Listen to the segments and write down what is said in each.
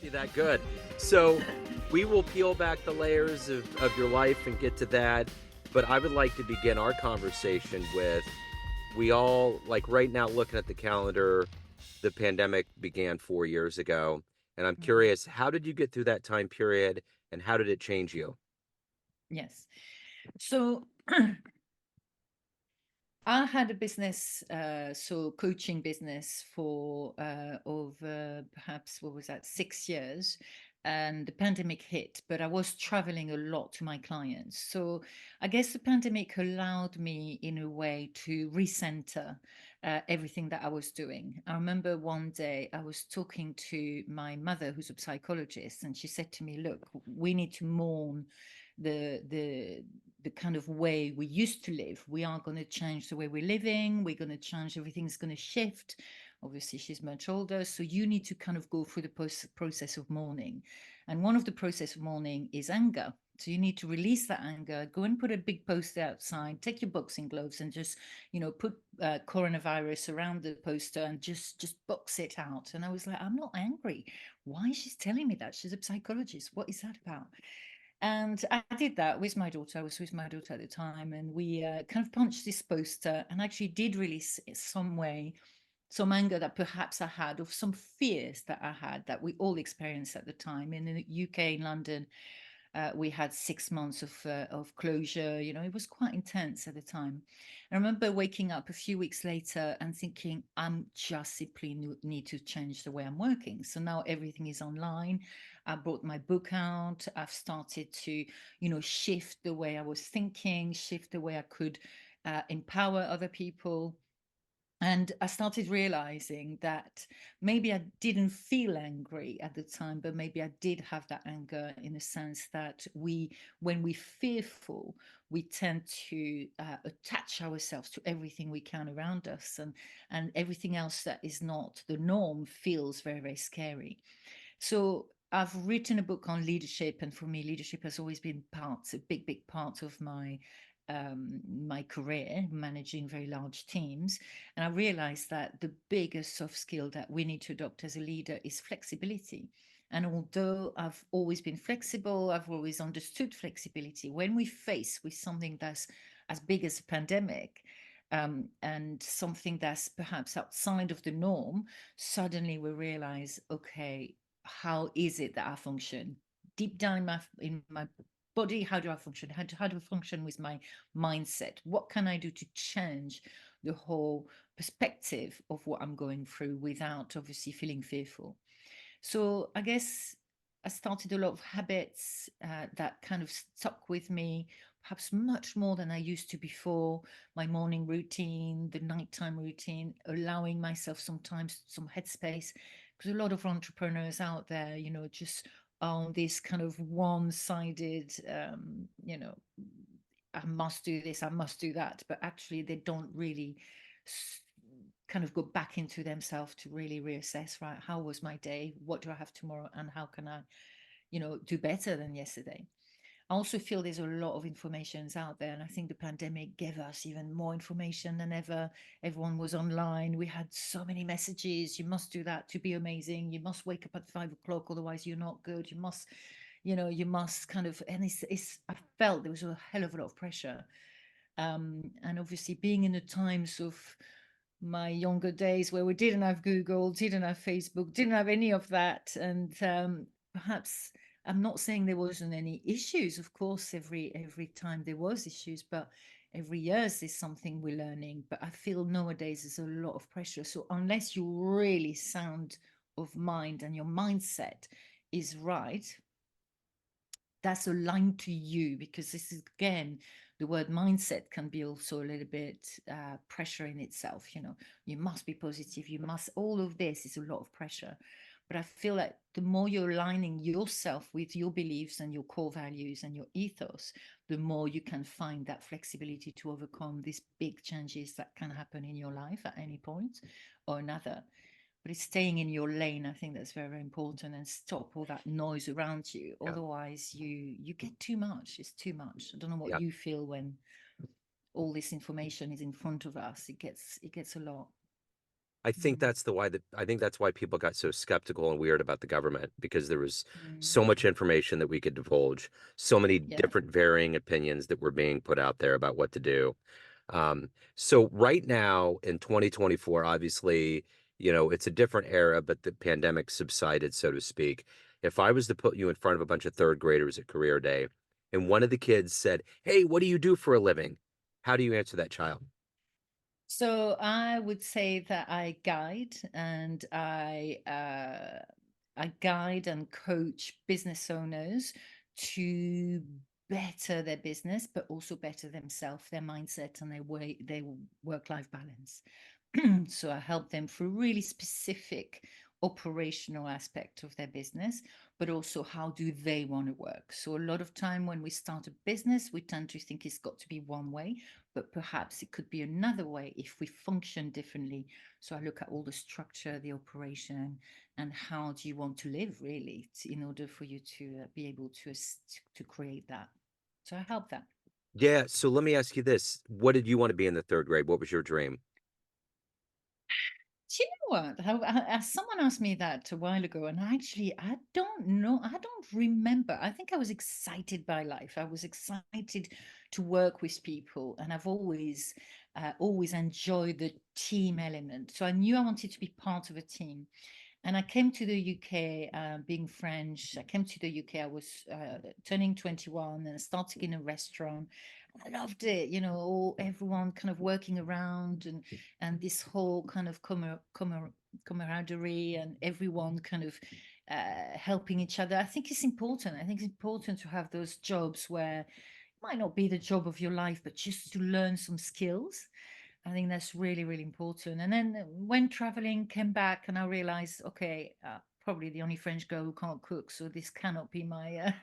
Be that good. So we will peel back the layers of your life and get to that. But I would like to begin our conversation with we all, like right now, looking at the calendar, the pandemic began 4 years ago. And I'm Mm, curious, how did you get through that time period and how did it change you? yes. So I had a business, so coaching business for over perhaps what was that, 6 years, and the pandemic hit. But I was traveling a lot to my clients, so I guess the pandemic allowed me, in a way, to recenter everything that I was doing. I remember one day I was talking to my mother, who's a psychologist, and she said to me, "Look, we need to mourn the the kind of way we used to live. We are going to change the way we're living. We're going to change, everything's going to shift." Obviously she's much older, so you need to kind of go through the process of mourning, and one of the process of mourning is anger. So you need to release that anger, go and put a big poster outside, take your boxing gloves and just, put coronavirus around the poster and just box it out. And I was like, I'm not angry. Why is she telling me that? She's a psychologist. What is that about? And I did that with my daughter. I was with my daughter at the time, and we kind of punched this poster and actually did release some way, some anger that perhaps I had, of some fears that I had, that we all experienced at the time. In the UK, in London, we had 6 months of closure. It was quite intense at the time. I remember waking up a few weeks later and thinking, I'm just simply need to change the way I'm working. So now everything is online. I brought my book out. I've started to, shift the way I was thinking, shift the way I could empower other people. And I started realizing that maybe I didn't feel angry at the time, but maybe I did have that anger, in the sense that when we're fearful, we tend to attach ourselves to everything we can around us, and everything else that is not the norm feels very, very scary. So I've written a book on leadership, and for me, leadership has always been a big, big part of my career, managing very large teams. And I realized that the biggest soft skill that we need to adopt as a leader is flexibility. And although I've always been flexible, I've always understood flexibility. When we face with something that's as big as a pandemic, and something that's perhaps outside of the norm, suddenly we realize, okay, how is it that I function deep down in my body? How do I function? How do I function with my mindset? What can I do to change the whole perspective of what I'm going through without obviously feeling fearful? So I guess I started a lot of habits that kind of stuck with me, perhaps much more than I used to before. My morning routine, the nighttime routine, allowing myself sometimes some headspace, because a lot of entrepreneurs out there, just on this kind of one-sided, I must do this, I must do that, but actually they don't really kind of go back into themselves to really reassess, right? How was my day? What do I have tomorrow? And how can I, do better than yesterday? I also feel there's a lot of informations out there, and I think the pandemic gave us even more information than ever. Everyone was online. We had so many messages. You must do that to be amazing. You must wake up at 5 o'clock, otherwise you're not good. You must kind of, and I felt there was a hell of a lot of pressure. And obviously, being in the times of my younger days, where we didn't have Google, didn't have Facebook, didn't have any of that, and perhaps, I'm not saying there wasn't any issues. Of course, every time there was issues, but every year there's something we're learning. But I feel nowadays there's a lot of pressure. So unless you're really sound of mind and your mindset is right, that's aligned to you, because this is, again, the word mindset can be also a little bit pressure in itself. You must be positive, you must, all of this is a lot of pressure. But I feel like the more you're aligning yourself with your beliefs and your core values and your ethos, the more you can find that flexibility to overcome these big changes that can happen in your life at any point or another. But it's staying in your lane. I think that's very, very important, and stop all that noise around you. Yeah. Otherwise, you get too much. It's too much. I don't know what Yeah. you feel when all this information is in front of us. It gets a lot. I think Mm, that's the why that I think that's why people got so skeptical and weird about the government because there was mm, so much information that we could divulge, so many yeah. different varying opinions that were being put out there about what to do. So right now in 2024, obviously, it's a different era, but the pandemic subsided, so to speak. If I was to put you in front of a bunch of third graders at career day, and one of the kids said, "Hey, what do you do for a living?" How do you answer that child? So I would say that I guide and coach business owners to better their business, but also better themselves, their mindset, and their work-life balance. So I help them through really specific operational aspect of their business, but also how do they want to work. So a lot of time when we start a business, we tend to think it's got to be one way, but perhaps it could be another way if we function differently. So I look at all the structure, the operation, and how do you want to live really in order for you to be able to create that. So I help that. Yeah, so let me ask you this. What did you want to be in the third grade? What was your dream? Do you know what? Someone asked me that a while ago, and I don't know. I don't remember. I think I was excited by life. I was excited to work with people, and I've always enjoyed the team element. So I knew I wanted to be part of a team. And I came to the UK, being French. I came to the UK. I was turning 21 and starting in a restaurant. I loved it, everyone kind of working around and this whole kind of camaraderie and everyone kind of helping each other. I think it's important. I think it's important to have those jobs where it might not be the job of your life, but just to learn some skills. I think that's really, really important. And then when traveling, came back and I realized, okay, probably the only French girl who can't cook, so this cannot be my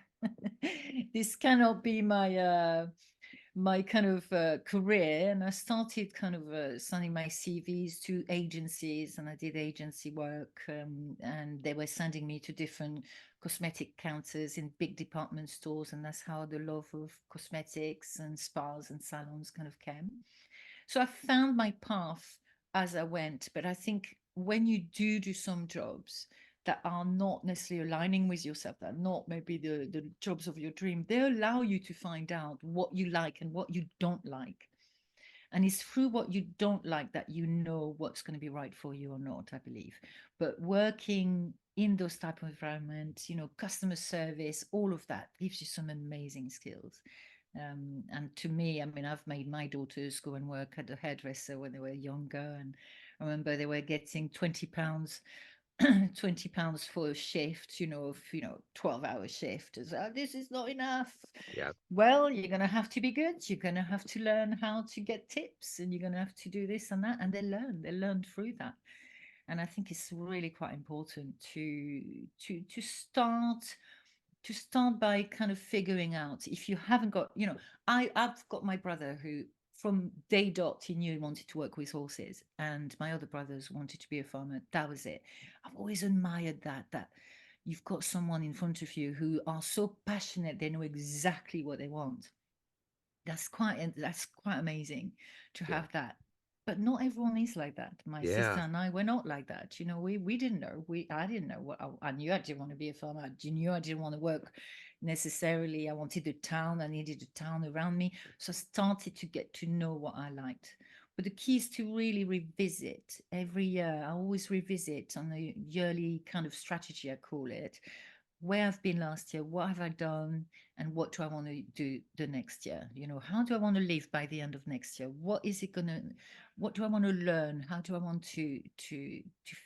this cannot be my kind of career. And I started kind of sending my CVs to agencies, and I did agency work, and they were sending me to different cosmetic counters in big department stores, and that's how the love of cosmetics and spas and salons kind of came. So I found my path as I went. But I think when you do some jobs that are not necessarily aligning with yourself, that are not maybe the jobs of your dream, they allow you to find out what you like and what you don't like. And it's through what you don't like that you know what's going to be right for you or not, I believe. But working in those type of environments, customer service, all of that gives you some amazing skills. And to me, I mean, I've made my daughters go and work at the hairdresser when they were younger. And I remember they were getting £20, £20 for a shift, 12-hour shift. So this is not enough. Yeah. Well, you're going to have to be good. You're going to have to learn how to get tips, and you're going to have to do this and that. And they learn through that. And I think it's really quite important to start by kind of figuring out, if you haven't got, I've got my brother who from day dot he knew he wanted to work with horses, and my other brothers wanted to be a farmer. That was it. I've always admired that you've got someone in front of you who are so passionate, they know exactly what they want. That's quite amazing to Yeah. have that. But not everyone is like that. My sister Yeah. and I were not like that. We didn't know. I didn't know what I knew. I didn't want to be a farmer. I knew I didn't want to work necessarily. I wanted a town. I needed a town around me. So I started to get to know what I liked. But the key is to really revisit every year. I always revisit on a yearly kind of strategy, I call it, where I've been last year, what have I done, and what do I want to do the next year? How do I want to live by the end of next year? What do I want to learn? How do I want to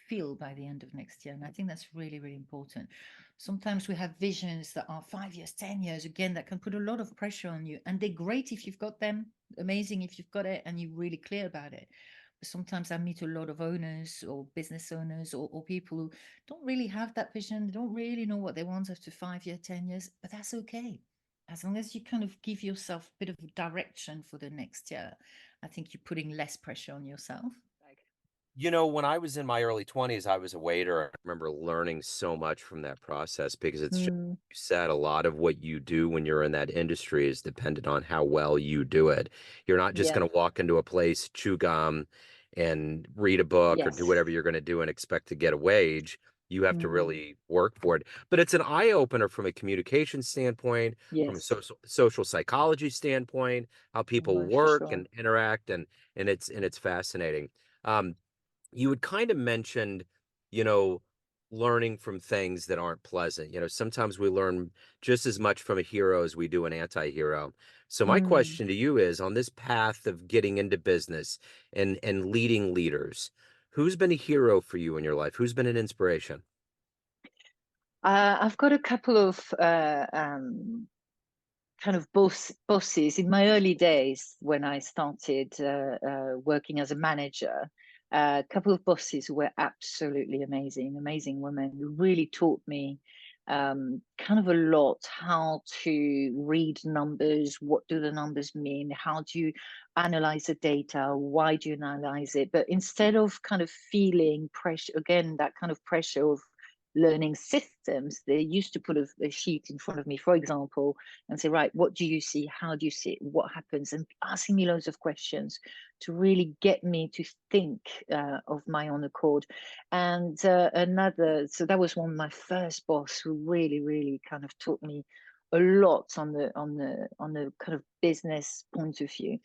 feel by the end of next year? And I think that's really, really important. Sometimes we have visions that are 5 years, 10 years, again, that can put a lot of pressure on you. And they're great if you've got them, amazing if you've got it and you're really clear about it. But sometimes I meet a lot of owners or business owners or people who don't really have that vision. They don't really know what they want after 5 years, 10 years, but that's okay. As long as you kind of give yourself a bit of direction for the next year, I think you're putting less pressure on yourself. When I was in my early 20s, I was a waiter. I remember learning so much from that process because it's just, Mm, you said a lot of what you do when you're in that industry is dependent on how well you do it. You're not just yeah. going to walk into a place, chew gum, and read a book or do Yes. whatever you're going to do and expect to get a wage. You have to Mm. really work for it. But it's an eye opener from a communication standpoint, from a Yes. social psychology standpoint, how people Well, for work sure. and interact, and it's fascinating. Um, you had kind of mentioned, you know, learning from things that aren't pleasant. Sometimes we learn just as much from a hero as we do an anti-hero. So my Mm. question to you is, on this path of getting into business and leading leaders, who's been a hero for you in your life? Who's been an inspiration? I've got a couple of kind of bosses in my early days when I started working as a manager. A couple of bosses who were absolutely amazing, amazing women who really taught me kind of a lot how to read numbers, what do the numbers mean, how do you analyze the data, why do you analyze it? But instead of kind of feeling pressure, again, that kind of pressure of learning systems, they used to put a sheet in front of me, for example, and say, right, what do you see? How do you see it? What happens? And asking me loads of questions to really get me to think of my own accord. And so that was one of my first boss who really, really kind of taught me a lot on the kind of business point of view.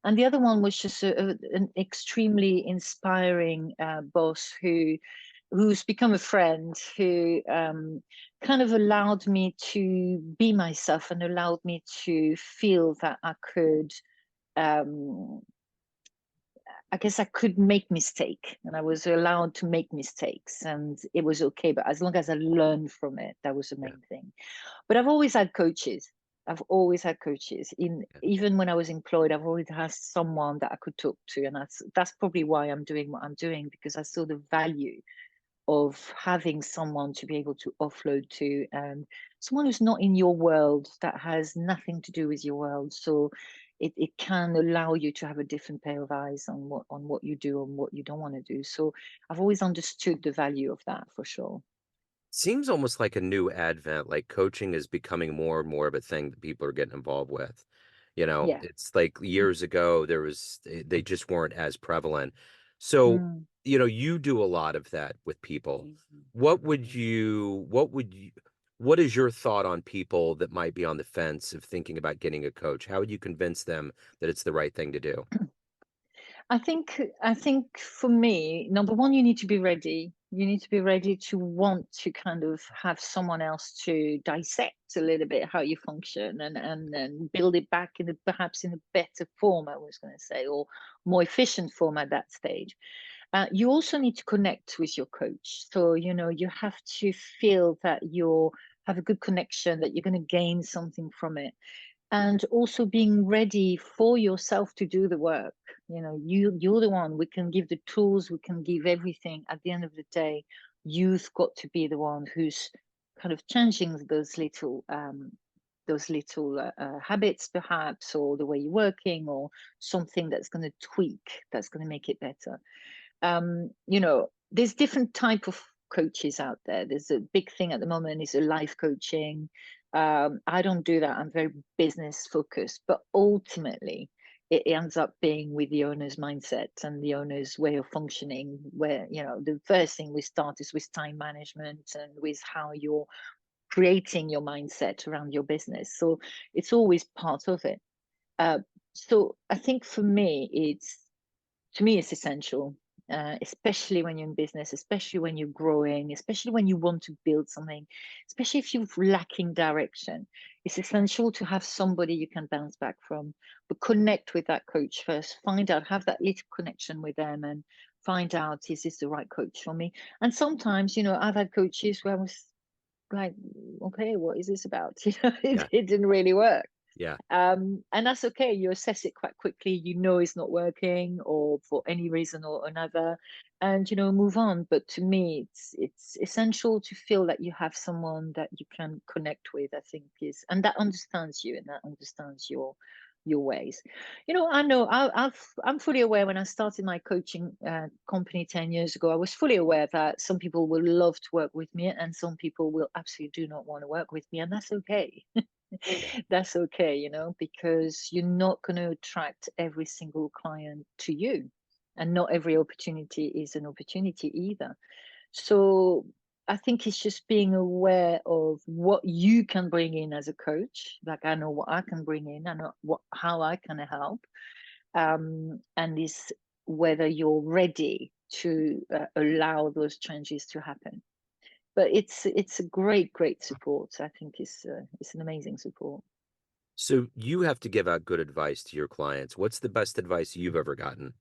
And the other one was just an extremely inspiring boss who's become a friend, who kind of allowed me to be myself and allowed me to feel that um, I guess I could make mistake and I was allowed to make mistakes and it was okay. But as long as I learned from it, that was the Yeah, main thing. But I've always had coaches. I've always had coaches. In yeah. even when I was employed, I've always had someone that I could talk to, and that's probably why I'm doing what I'm doing, because I saw the value of having someone to be able to offload to, and someone who's not in your world, that has nothing to do with your world. So it can allow you to have a different pair of eyes on what you do and what you don't want to do. So I've always understood the value of that for sure. Seems almost like a new advent, like coaching is becoming more and more of a thing that people are getting involved with. Yeah. It's like years ago they just weren't as prevalent. So, Mm. you do a lot of that with people. What would you what is your thought on people that might be on the fence of thinking about getting a coach? How would you convince them that it's the right thing to do? I think for me, number one, you need to be ready. You need to be ready to want to kind of have someone else to dissect a little bit how you function and build it back in perhaps in a better form, I was going to say, or more efficient form at that stage. You also need to connect with your coach. So, you have to feel that you have a good connection, that you're going to gain something from it, and also being ready for yourself to do the work. You're the one. We can give the tools, we can give everything. At the end of the day, you've got to be the one who's kind of changing those little habits perhaps, or the way you're working, or something that's going to tweak, that's going to make it better. There's different type of coaches out there. There's a big thing at the moment is a life coaching. I don't do that. I'm very business focused, but ultimately it ends up being with the owner's mindset and the owner's way of functioning, where, the first thing we start is with time management and with how you're creating your mindset around your business. So it's always part of it. Uh, so I think for me, it's essential, especially when you're in business, especially when you're growing, especially when you want to build something, especially if you're lacking direction. It's essential to have somebody you can bounce back from, but connect with that coach first. Find out, have that little connection with them, and find out, is this the right coach for me? And sometimes, I've had coaches where I was like, okay, what is this about? Yeah, It didn't really work. yeah. And that's okay. You assess it quite quickly. It's not working, or for any reason or another, and move on. But to me, it's essential to feel that you have someone that you can connect with. I think is, and that understands you and that understands your ways. I know I'm fully aware. When I started my coaching company 10 years ago, I was fully aware that some people will love to work with me, and some people will absolutely do not want to work with me, and that's okay. Yeah. That's okay, because you're not going to attract every single client to you. and not every opportunity is an opportunity either. So I think it's just being aware of what you can bring in as a coach. Like I know what I can bring in, I know how I can help, and is whether you're ready to allow those changes to happen. But it's a great support. I think it's an amazing support. So you have to give out good advice to your clients. What's the best advice you've ever gotten?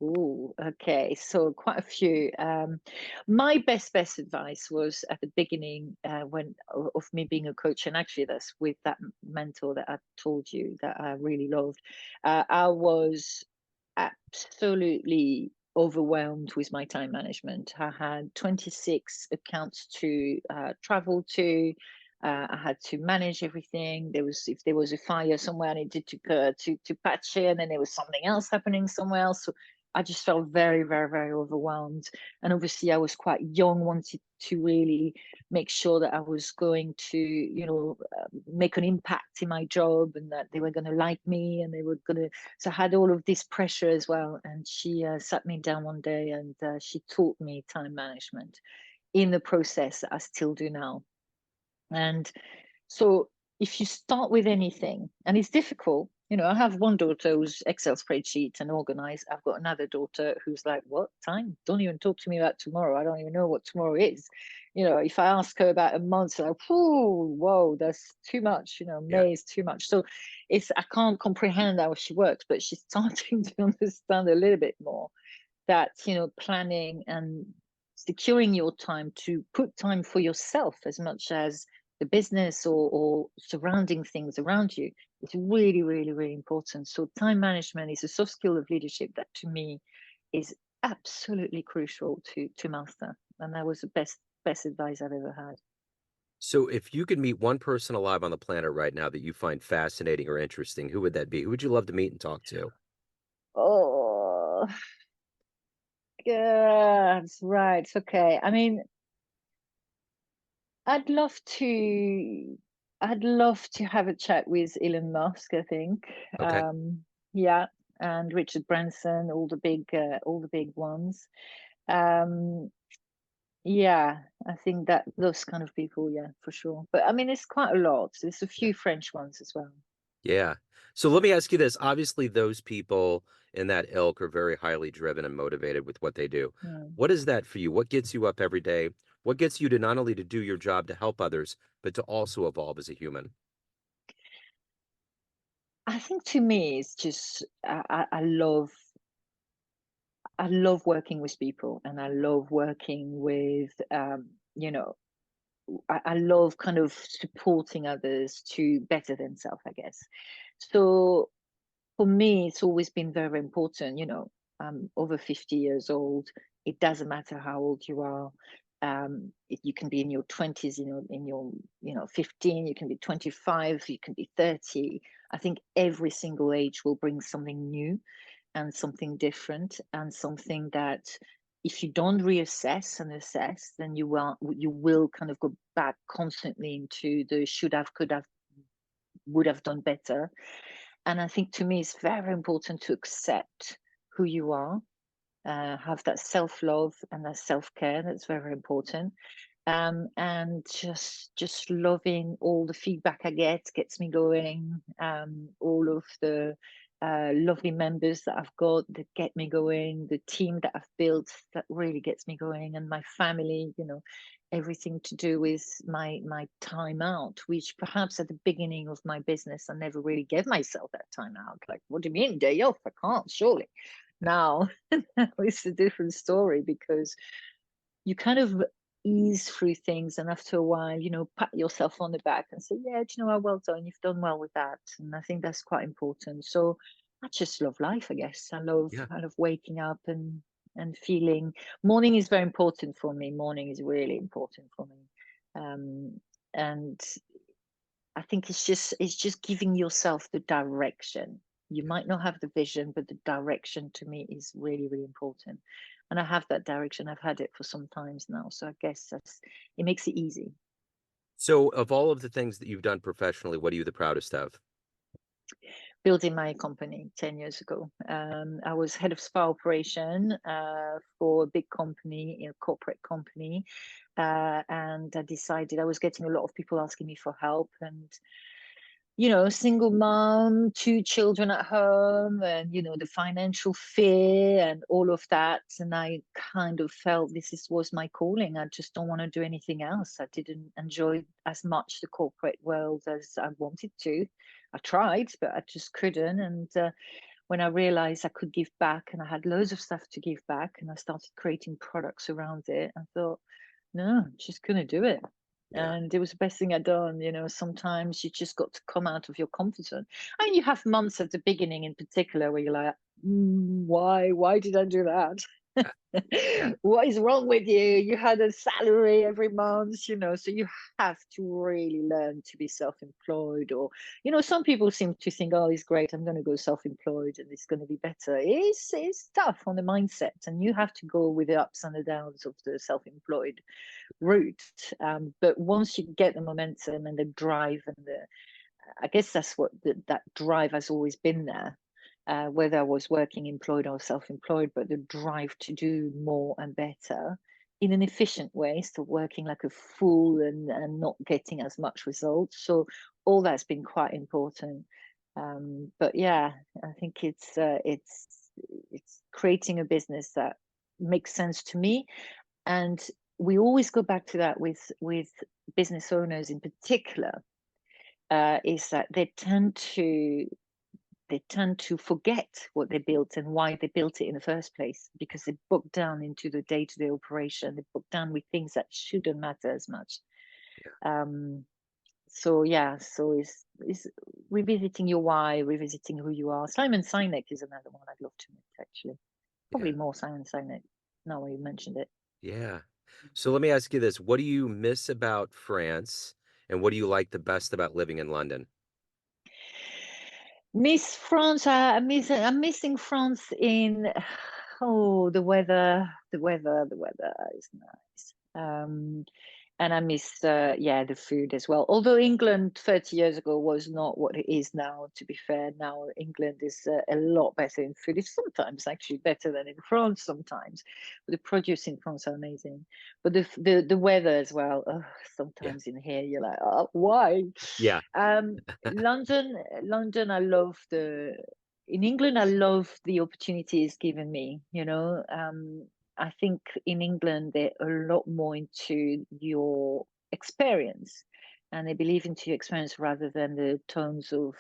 Oh, okay. So quite a few. My best advice was at the beginning of me being a coach, and actually that's with that mentor that I told you that I really loved. I was absolutely overwhelmed with my time management. I had 26 accounts to travel to. I had to manage everything. If there was a fire somewhere, I needed to patch it, and then there was something else happening somewhere else. So I just felt very overwhelmed. And obviously, I was quite young, wanted to really make sure that I was going to, make an impact in my job, and that they were going to like me, and they were going to. So I had all of this pressure as well. And she sat me down one day, and she taught me time management in the process that I still do now. And so if you start with anything, and it's difficult, I have one daughter who's Excel spreadsheets and organized. I've got another daughter who's like, what time? Don't even talk to me about tomorrow. I don't even know what tomorrow is. If I ask her about a month, like, whoa, that's too much. Yeah. May is too much. So I can't comprehend how she works, but she's starting to understand a little bit more that planning and securing your time to put time for yourself as much as the business or surrounding things around you is really important. So time management is a soft skill of leadership that to me is absolutely crucial to master, and that was the best advice I've ever had. So if you could meet one person alive on the planet right now that you find fascinating or interesting, who would that be? Who would you love to meet and talk to? Oh, yeah, that's right. Okay, I mean, I'd love to I'd love to have a chat with Elon Musk, I think. Okay. Yeah, and Richard Branson, all the big ones. Um, yeah, I think that those kind of people, yeah, for sure. But I mean, it's quite a lot. There's a Yeah. few French ones as well. Yeah. So let me ask you this. Obviously, those people in that ilk are very highly driven and motivated with what they do. Mm. What is that for you? What gets you up every day? What gets you to not only to do your job to help others, but to also evolve as a human? I think to me, it's just I love working with people, and I love working with you know I love kind of supporting others to better themselves, I guess. So for me, it's always been very important. I'm over 50 years old. It doesn't matter how old you are. You can be in your 20s, in your 15. You can be 25. You can be 30. I think every single age will bring something new and something different, and something that if you don't reassess and assess, then you will kind of go back constantly into the should have, could have, would have done better. And I think to me it's very important to accept who you are, have that self-love and that self-care. That's very important. And just loving all the feedback I get gets me going. All of the lovely members that I've got that get me going, the team that I've built that really gets me going, and my family. Everything to do with my time out, which perhaps at the beginning of my business I never really gave myself that time out. Like, what do you mean day off? I can't, surely. Now it's a different story, because you kind of ease through things, and after a while, pat yourself on the back and say, yeah, do you know what, well done, you've done well with that. And I think that's quite important. So I just love life, I guess. I love Yeah. kind of waking up and feeling. Morning is very important for me. Morning is really important for me. Um and I think it's just giving yourself the direction. You Yeah. might not have the vision, but the direction to me is really important. And I have that direction. I've had it for some times now. So I guess it makes it easy. So of all of the things that you've done professionally, what are you the proudest of? building my company 10 years ago. I was head of spa operation for a big company, a corporate company. And I decided I was getting a lot of people asking me for help. And single mom, two children at home, and the financial fear and all of that. And I kind of felt was my calling. I just don't want to do anything else. I didn't enjoy as much the corporate world as I wanted to. I tried, but I just couldn't. And when I realized I could give back, and I had loads of stuff to give back, and I started creating products around it, I thought, no, I'm just gonna do it. Yeah. And it was the best thing I'd done. Sometimes you just got to come out of your comfort zone. I mean, you have months at the beginning in particular where you're like, why did I do that? Yeah. Yeah. What is wrong with you? You had a salary every month, so you have to really learn to be self-employed. Or, some people seem to think, oh, it's great, I'm going to go self-employed and it's going to be better. It's tough on the mindset, and you have to go with the ups and the downs of the self-employed route. But once you get the momentum and the drive and I guess that's what that drive has always been there, whether I was working employed or self-employed, but the drive to do more and better in an efficient way, still working like a fool and not getting as much results. So all that's been quite important. But yeah, I think it's creating a business that makes sense to me. And we always go back to that with business owners in particular, is that they tend to forget what they built and why they built it in the first place, because they bogged down into the day-to-day operation. They bogged down with things that shouldn't matter as much. Um, so yeah, so it's revisiting your why, revisiting who you are. Simon Sinek is another one I'd love to meet, actually. Yeah. Probably more Simon Sinek now you mentioned it. Yeah. So let me ask you this. What do you miss about France, and what do you like the best about living in London? Miss France, I'm missing France in the weather. The weather is nice. And I miss the food as well. Although England 30 years ago was not what it is now, to be fair. Now England is a lot better in food. It's sometimes actually better than in France sometimes. But the produce in France are amazing. But the weather as well. Yeah. Sometimes in here you're like, oh, why? Yeah. Um, London, I love in England, I love the opportunities given me, I think in England, they're a lot more into your experience, and they believe into your experience rather than the tones of,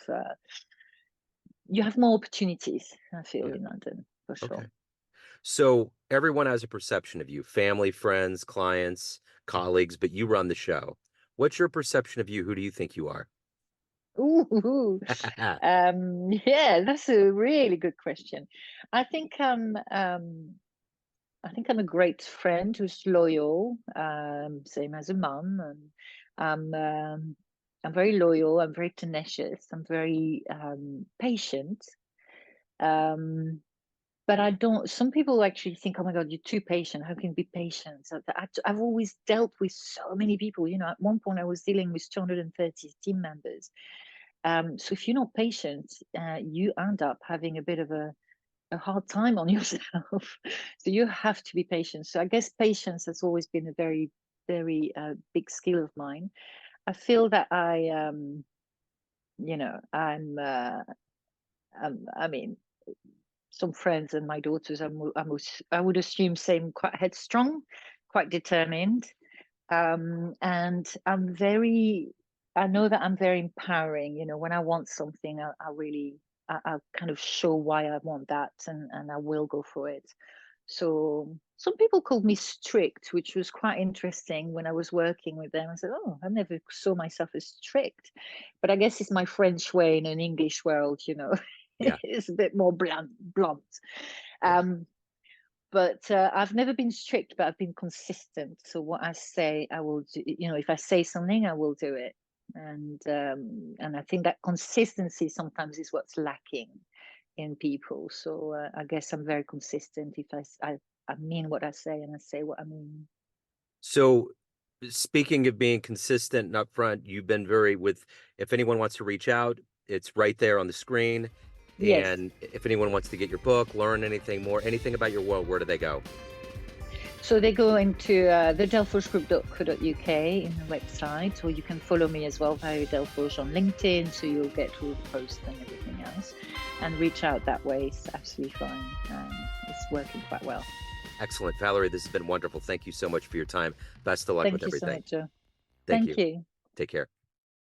you have more opportunities, I feel, Yeah. in London, for Okay. sure. So everyone has a perception of you, family, friends, clients, colleagues, but you run the show. What's your perception of you? Who do you think you are? Ooh, yeah, that's a really good question. I think I think I'm a great friend who's loyal, same as a mum, and I'm very loyal. I'm very tenacious. I'm very patient. Um, but I don't. Some people actually think, "Oh my God, you're too patient. How can you be patient?" So I've always dealt with so many people. At one point I was dealing with 230 team members. So if you're not patient, you end up having a bit of a hard time on yourself. So you have to be patient. So I guess patience has always been a very, very big skill of mine. I feel that I mean, some friends and my daughters, I would assume same, quite headstrong, quite determined. And I know that I'm very empowering. When I want something, I really, I kind of show why I want that, and I will go for it. So some people called me strict, which was quite interesting when I was working with them. I said, "Oh, I never saw myself as strict," but I guess it's my French way in an English world. Yeah. It's a bit more blunt. Yeah. Um, but I've never been strict, but I've been consistent. So what I say, I will do. If I say something, I will do it. And I think that consistency sometimes is what's lacking in people. So I guess I'm very consistent. If I mean what I say, and I say what I mean. So speaking of being consistent and upfront, you've been very with if anyone wants to reach out, It's right there on the screen. Yes. And if anyone wants to get your book, learn anything more, anything about your world, where do they go? So they go into thedelforgegroup.co.uk in the website, or you can follow me as well, Valerie Delforge, on LinkedIn, so you'll get all the posts and everything else, and reach out that way. It's absolutely fine. It's working quite well. Excellent. Valerie, this has been wonderful. Thank you so much for your time. Best of luck with Thank you so everything. much, Joe. Thank Thank you. you. Take care.